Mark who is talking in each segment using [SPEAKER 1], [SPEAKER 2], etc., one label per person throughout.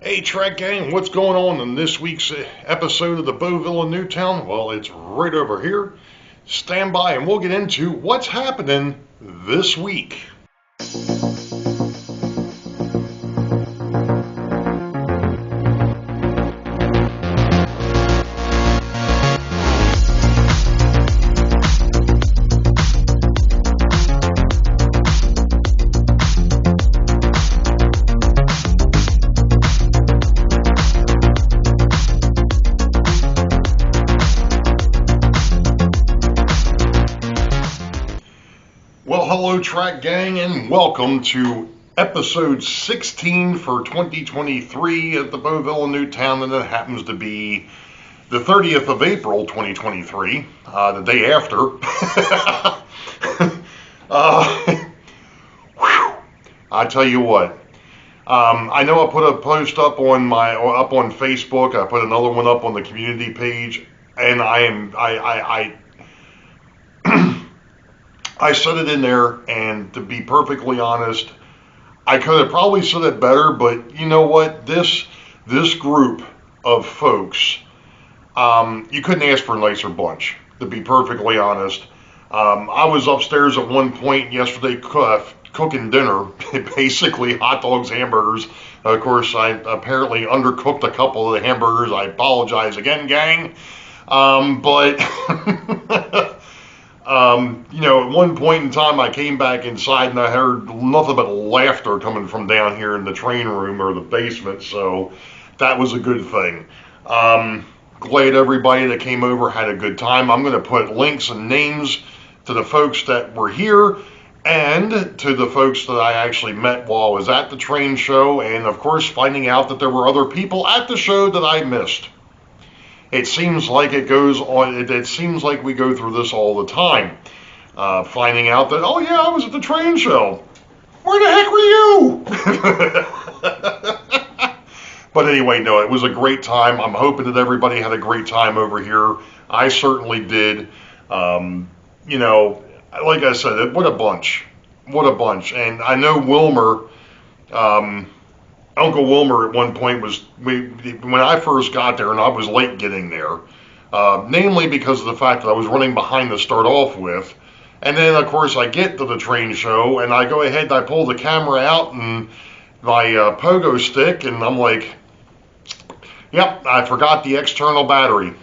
[SPEAKER 1] Hey Track Gang, what's going on in this week's episode of the Boeville in Newtown? Well, it's right over here. Stand by and we'll get into what's happening this week. Well, hello Track Gang, and welcome to episode 16 for 2023 at the Boeville in Newtown, and it happens to be the 30th of April 2023, the day after. I tell you what, I know I put a post up on Facebook. I put another one up on the community page, and I said it in there, and to be perfectly honest, I could have probably said it better, but you know what? This group of folks, you couldn't ask for a nicer bunch, to be perfectly honest. I was upstairs at one point yesterday cooking dinner, basically hot dogs, hamburgers. Of course, I apparently undercooked a couple of the hamburgers. I apologize again, gang. But at one point in time, I came back inside and I heard nothing but laughter coming from down here in the train room or the basement, so that was a good thing. Glad everybody that came over had a good time. I'm going to put links and names to the folks that were here and to the folks that I actually met while I was at the train show, and of course finding out that there were other people at the show that I missed. It seems like it goes on. It seems like we go through this all the time. Finding out that, oh yeah, I was at the train show. Where the heck were you? But anyway, no, it was a great time. I'm hoping that everybody had a great time over here. I certainly did. Like I said, what a bunch. What a bunch. And I know Wilmer, Uncle Wilmer at one point when I first got there, and I was late getting there, namely because of the fact that I was running behind to start off with. And then, of course, I get to the train show, and I go ahead and I pull the camera out and my pogo stick, and I'm like, yep, I forgot the external battery.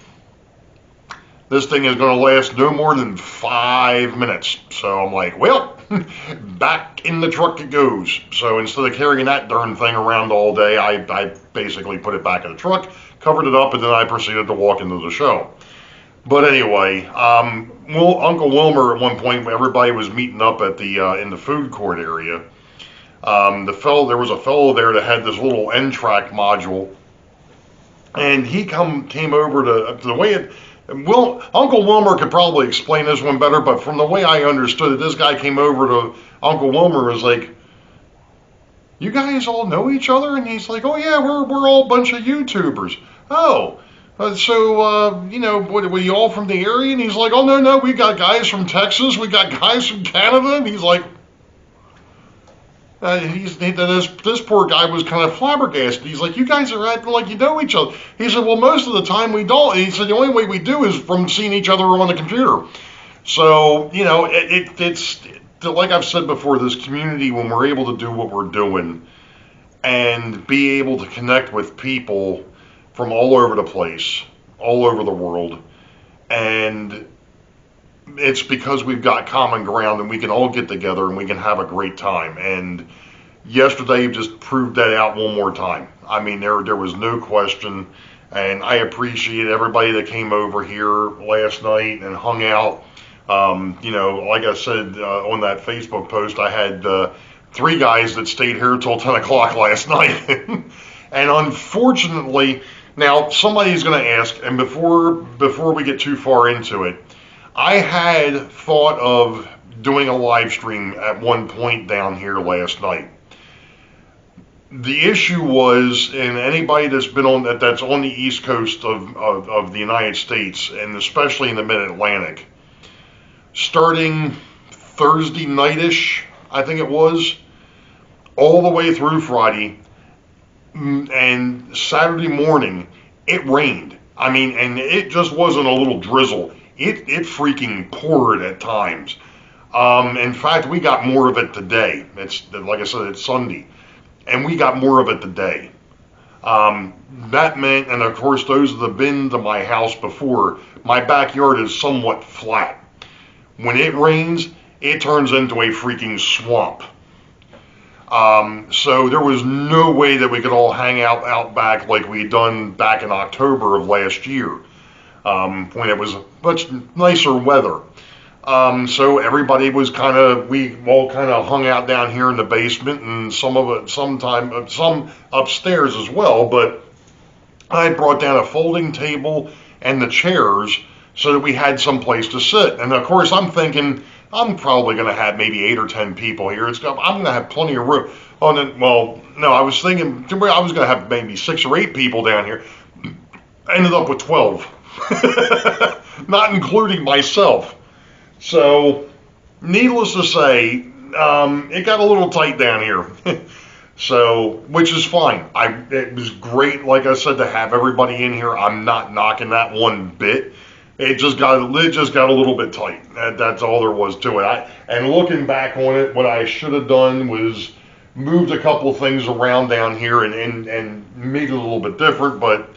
[SPEAKER 1] This thing is going to last no more than 5 minutes. So I'm like, well, back in the truck it goes. So instead of carrying that darn thing around all day, I basically put it back in the truck, covered it up, and then I proceeded to walk into the show. But anyway, Uncle Wilmer at one point, everybody was meeting up at the in the food court area. There was a fellow there that had this little N-track module, and he came over to the way it. Uncle Wilmer could probably explain this one better, but from the way I understood it, this guy came over to Uncle Wilmer and was like, "You guys all know each other?" And he's like, "Oh yeah, we're all a bunch of YouTubers." Oh. Were you all from the area? And he's like, oh, no, we got guys from Texas, we got guys from Canada, and he's like, this poor guy was kind of flabbergasted. He's like, you guys are acting like you know each other. He said, well, most of the time we don't. And he said, the only way we do is from seeing each other on the computer. So, it's like I've said before, this community, when we're able to do what we're doing and be able to connect with people from all over the place, all over the world, and it's because we've got common ground and we can all get together and we can have a great time. And yesterday just proved that out one more time. I mean, there was no question, and I appreciate everybody that came over here last night and hung out. Like I said on that Facebook post, I had 3 guys that stayed here till 10 o'clock last night. And unfortunately, now, somebody's going to ask, and before we get too far into it, I had thought of doing a live stream at one point down here last night. The issue was, and anybody that's on the East Coast of the United States, and especially in the Mid-Atlantic, starting Thursday night-ish, I think it was, all the way through Friday, And Saturday morning, it rained. I mean, and it just wasn't a little drizzle. It freaking poured at times. In fact, we got more of it today. It's like I said, it's Sunday, and we got more of it today. That meant, and of course, those that have been to my house before, my backyard is somewhat flat. When it rains, it turns into a freaking swamp. So there was no way that we could all hang out back like we had done back in October of last year, when it was much nicer weather. So everybody was we all kind of hung out down here in the basement, and some upstairs as well. But I brought down a folding table and the chairs so that we had some place to sit. And of course, I'm thinking I'm probably going to have maybe 8 or 10 people here. I'm going to have plenty of room. Oh, no, I was thinking I was going to have maybe 6 or 8 people down here. I ended up with 12, not including myself. So, needless to say, it got a little tight down here. So, which is fine. It was great, like I said, to have everybody in here. I'm not knocking that one bit. It just got a little bit tight. That's all there was to it. And looking back on it, what I should have done was moved a couple of things around down here and made it a little bit different. But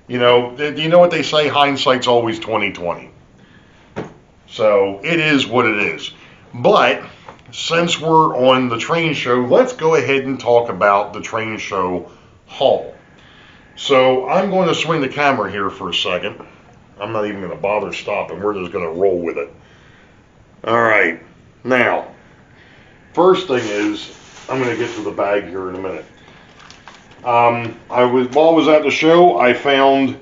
[SPEAKER 1] you know what they say? Hindsight's always 20/20. So it is what it is. But since we're on the train show, let's go ahead and talk about the train show haul. So I'm going to swing the camera here for a second. I'm not even going to bother stopping. We're just going to roll with it. All right. Now, first thing is, I'm going to get to the bag here in a minute. While I was at the show, I found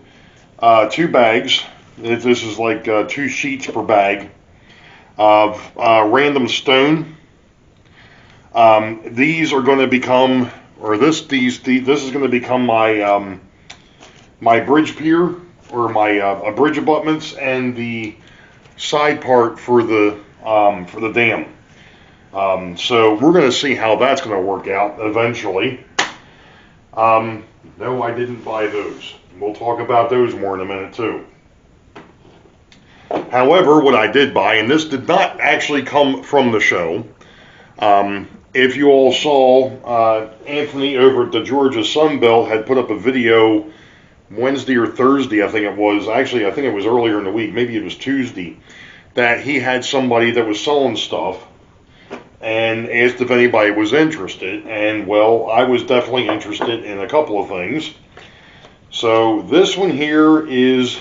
[SPEAKER 1] 2 bags. This is like 2 sheets per bag of random stone. These are going to become, or this is going to become my my bridge pier, or my bridge abutments, and the side part for the dam. So we're going to see how that's going to work out eventually. No, I didn't buy those. We'll talk about those more in a minute too. However, what I did buy, and this did not actually come from the show, if you all saw, Anthony over at the Georgia Sunbelt had put up a video Wednesday or Thursday, I think it was. Actually, I think it was earlier in the week. Maybe it was Tuesday, that he had somebody that was selling stuff and asked if anybody was interested. And, well, I was definitely interested in a couple of things. So this one here is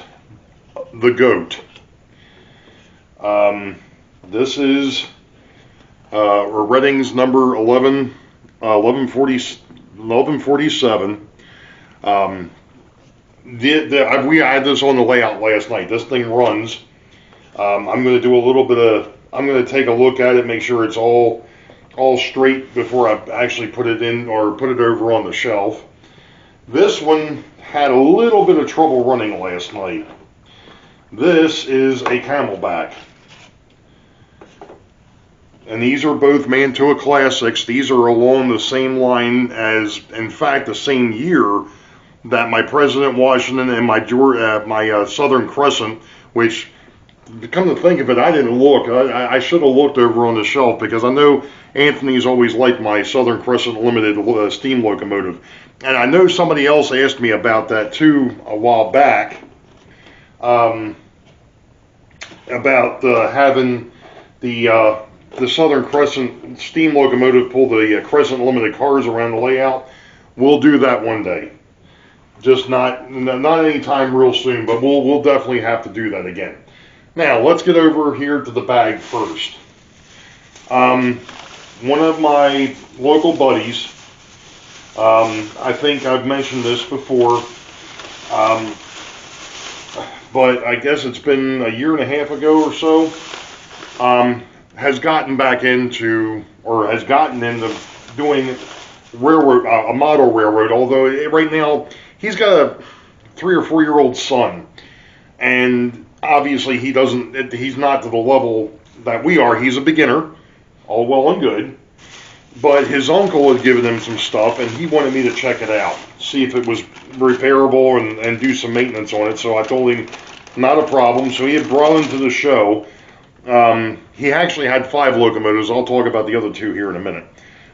[SPEAKER 1] the GOAT. This is Redding's number 1147. We had this on the layout last night. This thing runs. I'm going to do a little bit of. I'm going to take a look at it, make sure it's all straight before I actually put it in or put it over on the shelf. This one had a little bit of trouble running last night. This is a Camelback. And these are both Mantua Classics. These are along the same line as, in fact, the same year that my President Washington and my Southern Crescent, which, come to think of it, I didn't look. I should have looked over on the shelf, because I know Anthony's always liked my Southern Crescent Limited steam locomotive. And I know somebody else asked me about that too a while back, about having the Southern Crescent steam locomotive pull the Crescent Limited cars around the layout. We'll do that one day. Just not any time real soon, but we'll definitely have to do that again. Now, let's get over here to the bag first. One of my local buddies, I think I've mentioned this before, but I guess it's been a year and a half ago or so, has gotten into doing railroad, a model railroad, although right now he's got a 3 or 4 year old son, and obviously he's not to the level that we are. He's a beginner, all well and good. But his uncle had given him some stuff, and he wanted me to check it out, see if it was repairable and do some maintenance on it. So I told him, not a problem. So he had brought him to the show. He actually had 5 locomotives. I'll talk about the other 2 here in a minute.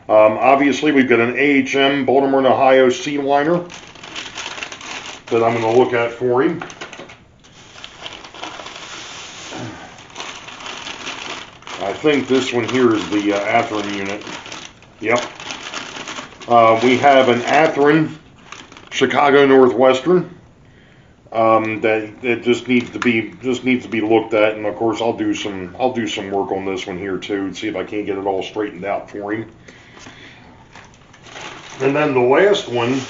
[SPEAKER 1] Obviously, we've got an AHM Baltimore and Ohio seed liner that I'm going to look at for him. I think this one here is the Athearn unit. Yep. We have an Athearn Chicago Northwestern that just needs to be looked at, and of course I'll do some work on this one here too and see if I can't get it all straightened out for him. And then the last one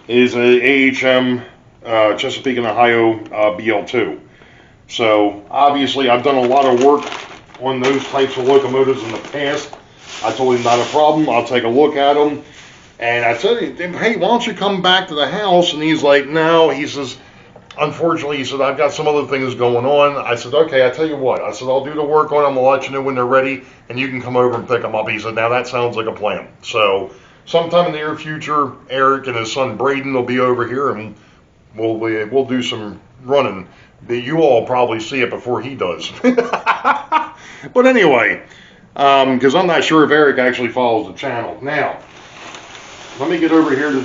[SPEAKER 1] is a AHM Chesapeake and Ohio BL2. So obviously I've done a lot of work on those types of locomotives in the past. I told him not a problem, I'll take a look at them. And I said, hey, why don't you come back to the house? And he's like, no, he says, unfortunately, he said, I've got some other things going on. I said, okay, I tell you what. I said, I'll do the work on them, I'll let you know when they're ready, and you can come over and pick them up. He said, now that sounds like a plan. So sometime in the near future, Eric and his son Braden will be over here, and we'll do some running. You all probably see it before he does. But anyway, because I'm not sure if Eric actually follows the channel. Now, let me get over here to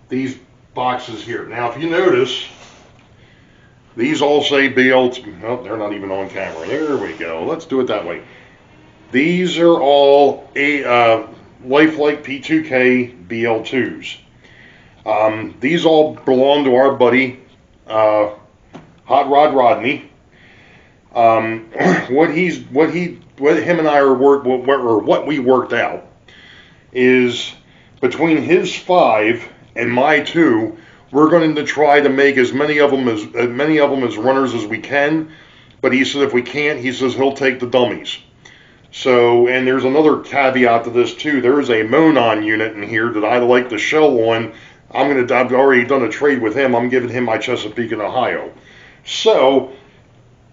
[SPEAKER 1] these boxes here. Now, if you notice, these all say BL. Oh, they're not even on camera. There we go. Let's do it that way. These are all Lifelike P2K BL2s. These all belong to our buddy Hot Rod Rodney. What him and I what we worked out is between his 5 and my 2, we're going to try to make as many of them as runners as we can. But he said if we can't, he says he'll take the dummies. So, and there's another caveat to this too. There is a Monon unit in here that I like the shell on. I've already done a trade with him. I'm giving him my Chesapeake and Ohio. So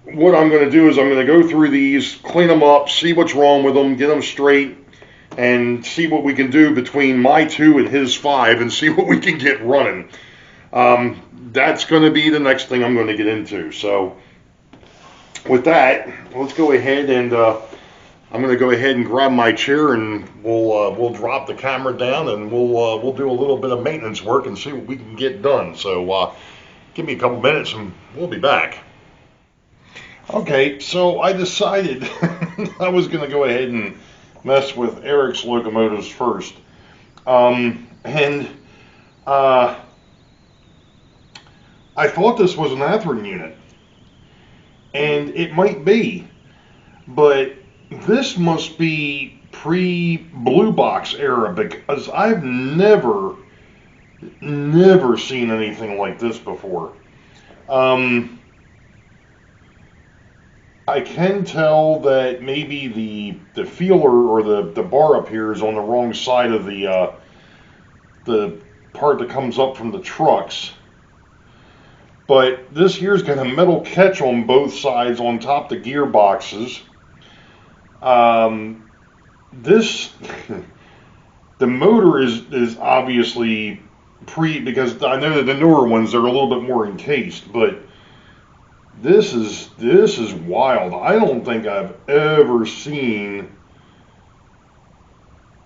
[SPEAKER 1] what I'm going to do is I'm going to go through these, clean them up, see what's wrong with them, get them straight, and see what we can do between my 2 and his 5 and see what we can get running. That's going to be the next thing I'm going to get into. So with that, let's go ahead and I'm going to go ahead and grab my chair, and we'll drop the camera down, and we'll do a little bit of maintenance work and see what we can get done. So give me a couple minutes and we'll be back. Okay, so I decided I was going to go ahead and mess with Eric's locomotives first. I thought this was an Athearn unit, and it might be, but this must be pre-Blue Box era, because I've never seen anything like this before. I can tell that maybe the feeler or the bar up here is on the wrong side of the part that comes up from the trucks. But this here's got a metal catch on both sides on top the gearboxes. The motor is obviously because I know that the newer ones, they're a little bit more encased, but this is wild. I don't think I've ever seen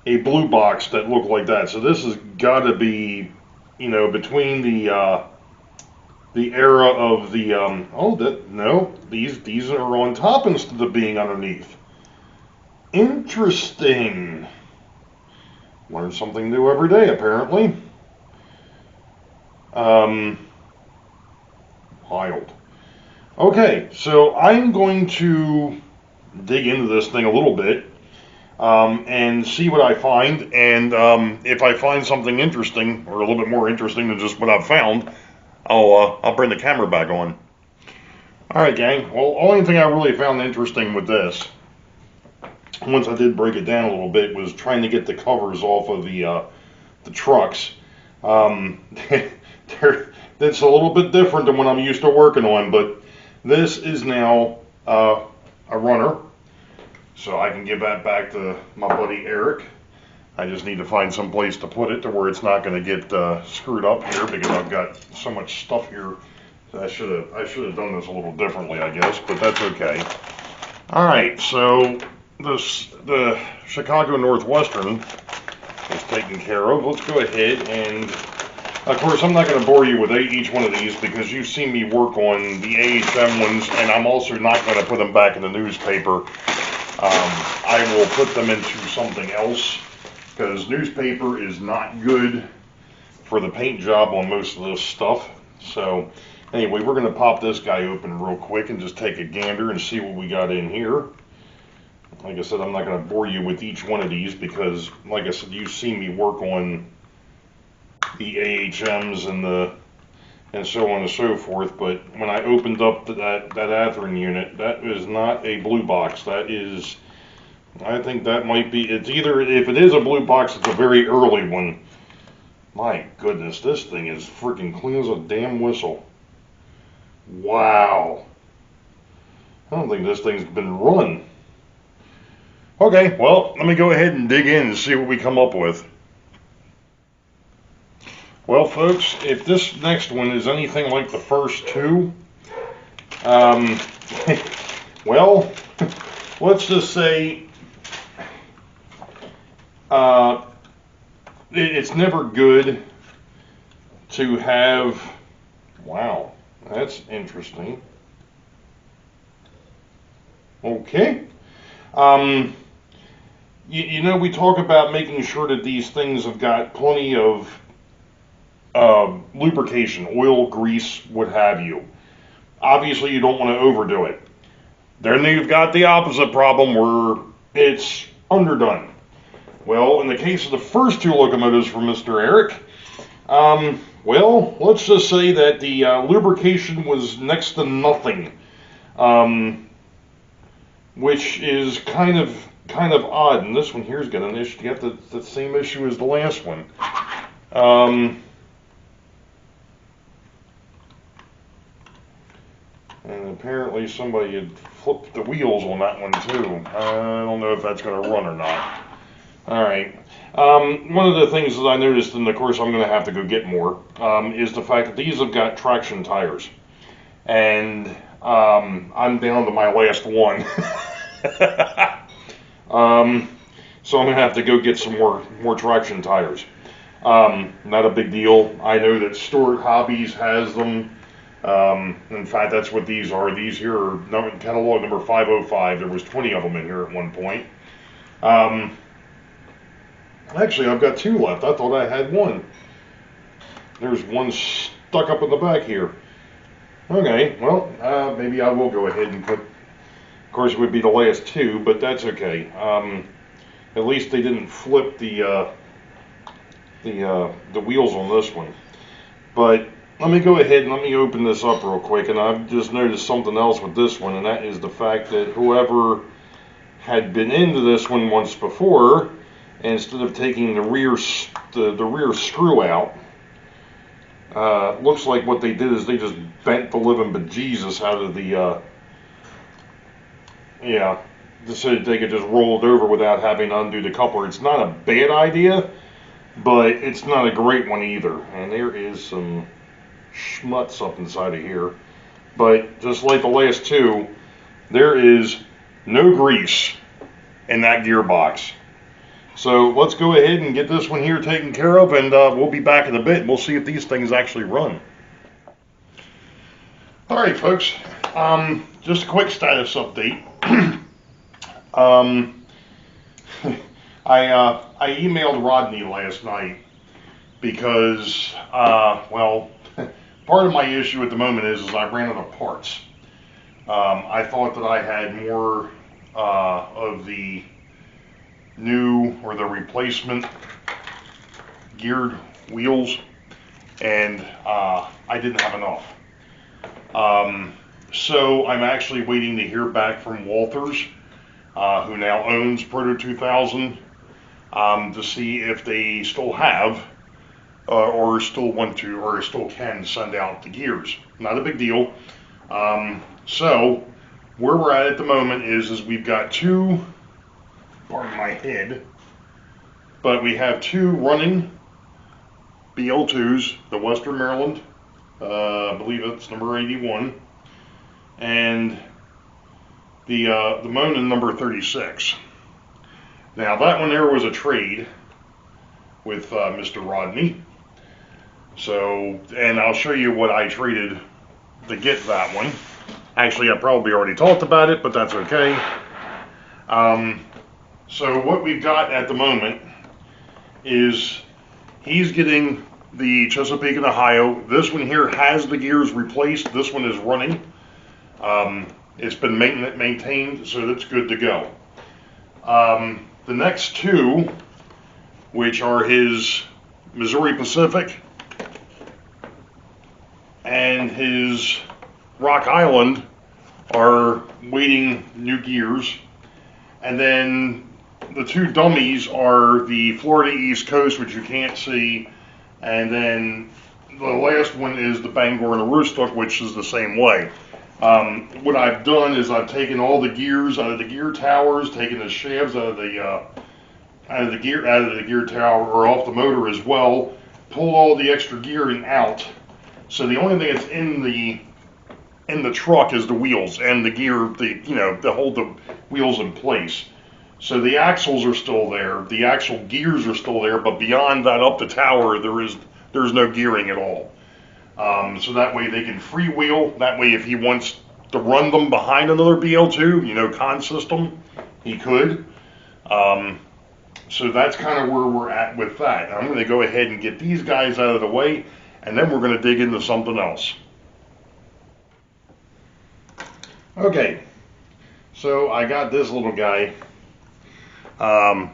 [SPEAKER 1] a Blue Box that looked like that. So this has got to be, between the era of the these are on top instead of being underneath. Interesting. Learn something new every day, apparently. Wild. Okay, so I'm going to dig into this thing a little bit and see what I find. And if I find something interesting, or a little bit more interesting than just what I've found, I'll bring the camera back on. All right, gang. Well, only thing I really found interesting with this, once I did break it down a little bit, was trying to get the covers off of the trucks. that's a little bit different than what I'm used to working on, but this is now a runner. So I can give that back to my buddy Eric. I just need to find some place to put it to where it's not going to get screwed up here because I've got so much stuff here. I should have done this a little differently, I guess, but that's okay. All right, so the Chicago Northwestern is taken care of. Let's go ahead and, of course, I'm not going to bore you with each one of these because you've seen me work on the AHM ones, and I'm also not going to put them back in the newspaper. I will put them into something else because newspaper is not good for the paint job on most of this stuff. So anyway, we're going to pop this guy open real quick and just take a gander and see what we got in here. Like I said, I'm not going to bore you with each one of these because, like I said, you've seen me work on the AHMs and so on and so forth. But when I opened up that Atherin unit, that is not a blue box. That is, I think that might be, it's either, if it is a blue box, it's a very early one. My goodness, this thing is freaking clean as a damn whistle. Wow. I don't think this thing's been run. Okay, well, let me go ahead and dig in and see what we come up with. Well, folks, if this next one is anything like the first two, well, let's just say it's never good to have, wow, that's interesting. Okay. You know, we talk about making sure that these things have got plenty of lubrication, oil, grease, what have you. Obviously, you don't want to overdo it. Then you've got the opposite problem where it's underdone. Well, in the case of the first two locomotives from Mr. Eric, well, let's just say that the lubrication was next to nothing, which is kind of odd. And this one here's got an issue. You got the same issue as the last one. And apparently somebody had flipped the wheels on that one too. I don't know if that's going to run or not. Alright. One of the things that I noticed, and of course I'm going to have to go get more, is the fact that these have got traction tires. And I'm down to my last one. So I'm going to have to go get some more traction tires. Not a big deal. I know that Stuart Hobbies has them. In fact, that's what these are. These here are catalog number 505. There was 20 of them in here at one point. Actually, I've got two left. I thought I had one. There's one stuck up in the back here. Okay, well, maybe I will go ahead and put, of course it would be the last two, but that's okay. At least they didn't flip the wheels on this one. But let me go ahead and let me open this up real quick, and I've just noticed something else with this one, and that is the fact that whoever had been into this one once before, instead of taking the rear screw out, looks like what they did is they just bent the living bejesus out of the, so that they could just roll it over without having to undo the coupler. It's not a bad idea, but it's not a great one either. And there is some schmutz up inside of here. But just like the last two, there is no grease in that gearbox. So let's go ahead and get this one here taken care of, and we'll be back in a bit and we'll see if these things actually run. Alright folks, just a quick status update. I emailed Rodney last night because, well, part of my issue at the moment is I ran out of parts. I thought that I had more of the new or the replacement geared wheels, and I didn't have enough. So I'm actually waiting to hear back from Walthers, who now owns Proto 2000, to see if they still have or still want to, or still can send out the gears. Not a big deal. So where we're at the moment is we've got two, pardon my head, but we have two running BL2s, the Western Maryland, I believe it's number 81, and the Monin number 36. Now that one there was a trade with Mr. Rodney. So, and I'll show you what I traded to get that one. Actually, I probably already talked about it, but that's okay. So what we've got at the moment is he's getting the Chesapeake and Ohio. This one here has the gears replaced. This one is running. It's been maintained, so that's good to go. The next two, which are his Missouri Pacific and his Rock Island, are waiting new gears. And then the two dummies are the Florida East Coast, which you can't see, and then the last one is the Bangor and Aroostook, which is the same way. What I've done is I've taken all the gears out of the gear towers, taken the shafts out of the gear tower, or off the motor as well, pulled all the extra gearing out. So the only thing that's in the truck is the wheels and the gear, to hold the wheels in place. So the axles are still there, the actual gears are still there, but beyond that, up the tower, there's no gearing at all. So that way they can freewheel. That way, if he wants to run them behind another BL2, con system, he could. So that's kind of where we're at with that. I'm going to go ahead and get these guys out of the way, and then we're going to dig into something else. Okay, so I got this little guy.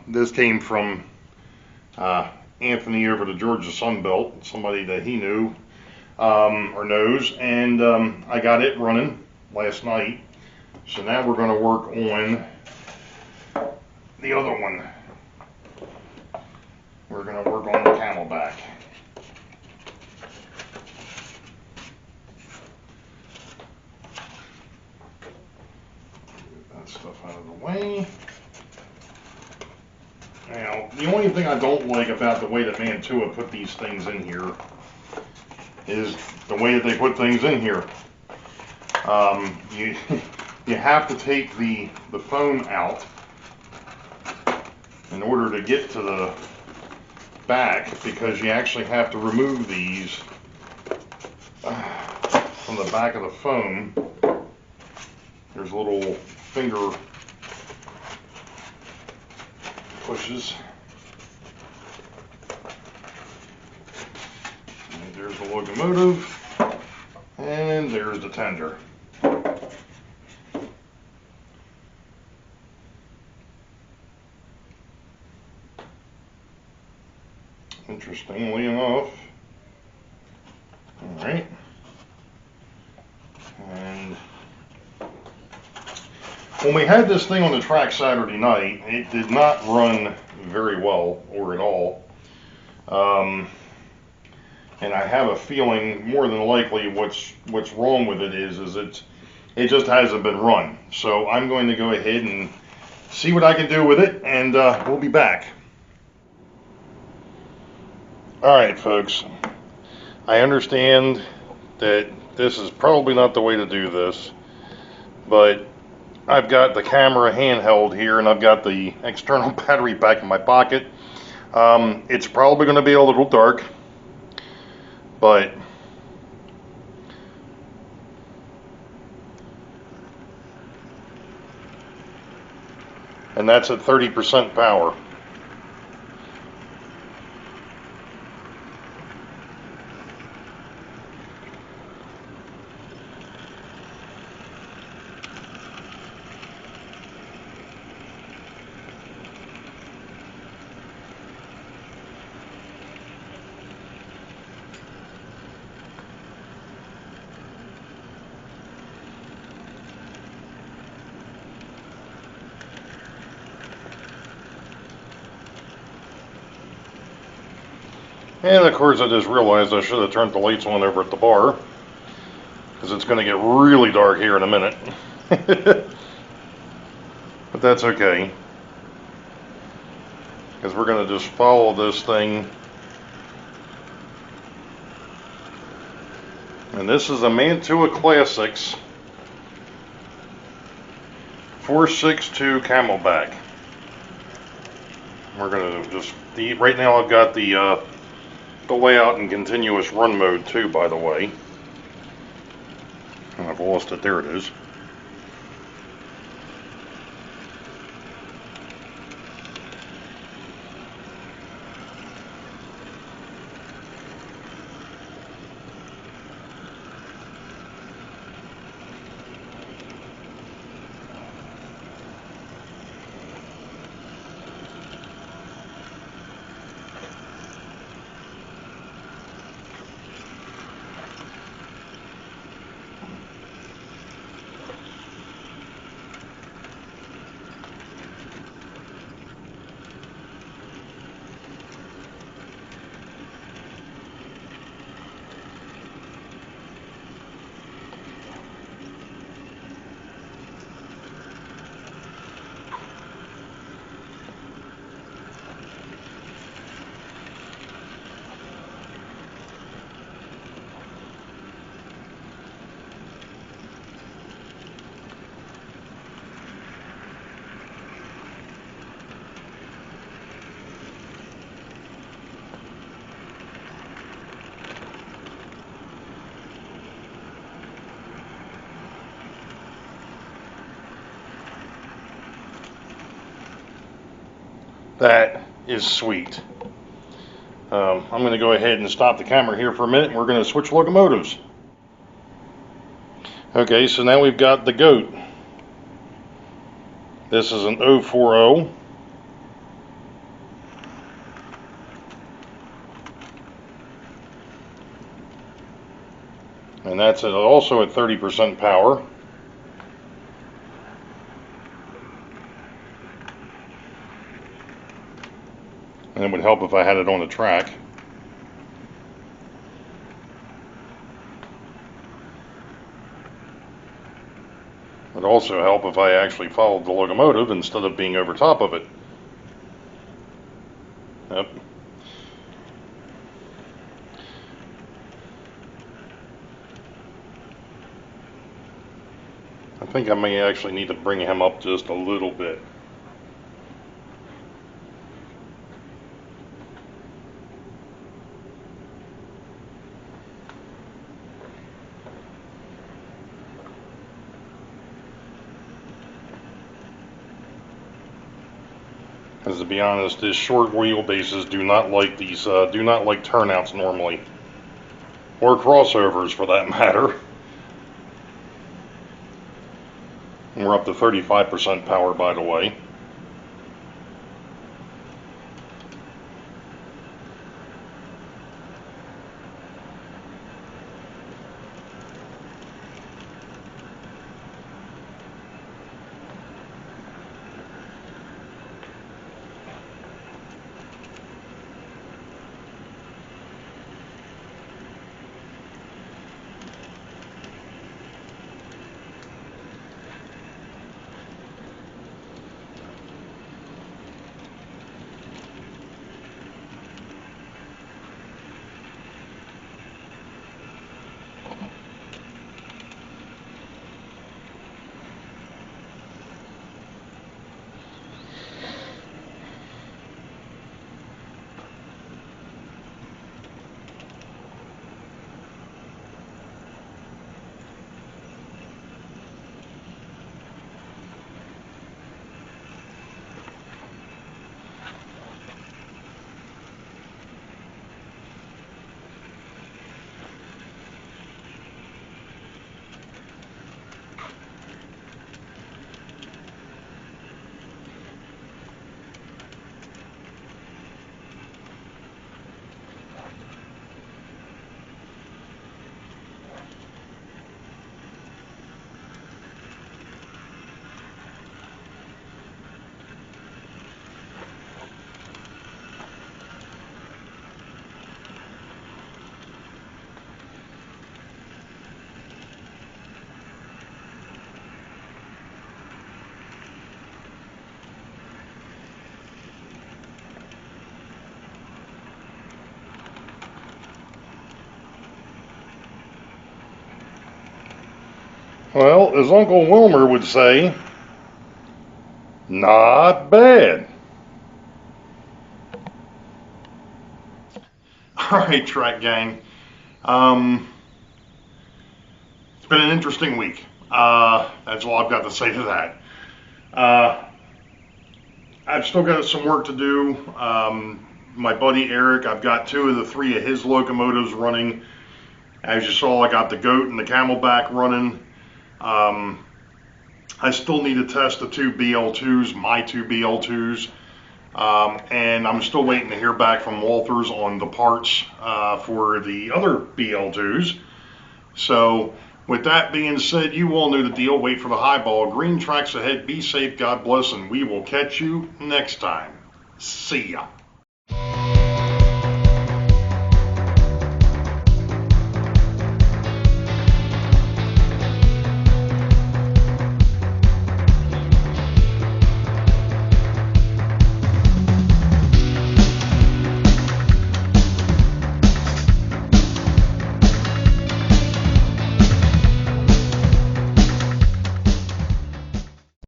[SPEAKER 1] This came from Anthony over to Georgia Sunbelt, somebody that he knew or knows, and I got it running last night. So now we're going to work on the other one. We're going to work on the Camelback. Get that stuff out of the way. Now, the only thing I don't like about the way that Mantua put these things in here is the way that they put things in here. You have to take the foam out in order to get to the back, because you actually have to remove these from the back of the foam. There's little finger pushes. And there's the locomotive, and there's the tender. Interestingly enough, all right, and when we had this thing on the track Saturday night, it did not run very well, or at all. And I have a feeling, more than likely, what's wrong with it is it just hasn't been run. So I'm going to go ahead and see what I can do with it, and we'll be back. All right, folks. I understand that this is probably not the way to do this, but I've got the camera handheld here, and I've got the external battery back in my pocket. It's probably going to be a little dark, but and that's at 30% power. And of course I just realized I should have turned the lights on over at the bar, because it's going to get really dark here in a minute. But that's okay, because we're going to just follow this thing. And this is a Mantua Classics 462 Camelback. We're going to just, right now I've got the layout in continuous run mode too, by the way. And I've lost it, there it is. That is sweet. I'm going to go ahead and stop the camera here for a minute, and we're going to switch locomotives. Okay, so now we've got the goat. This is an 040. And that's also at 30% power. And it would help if I had it on the track. It would also help if I actually followed the locomotive instead of being over top of it. Yep. I think I may actually need to bring him up just a little bit. Because to be honest, these short wheelbases do not like these, do not like turnouts normally, or crossovers for that matter. And we're up to 35% power, by the way. Well, as Uncle Wilmer would say, not bad. All right, track gang. It's been an interesting week. That's all I've got to say to that. I've still got some work to do. My buddy Eric, I've got 2 of the 3 of his locomotives running. As you saw, I got the Goat and the Camelback running. I still need to test the 2 BL2s, my 2 BL2s. And I'm still waiting to hear back from Walthers on the parts for the other BL2s. So, with that being said, you all know the deal. Wait for the highball. Green tracks ahead. Be safe. God bless. And we will catch you next time. See ya.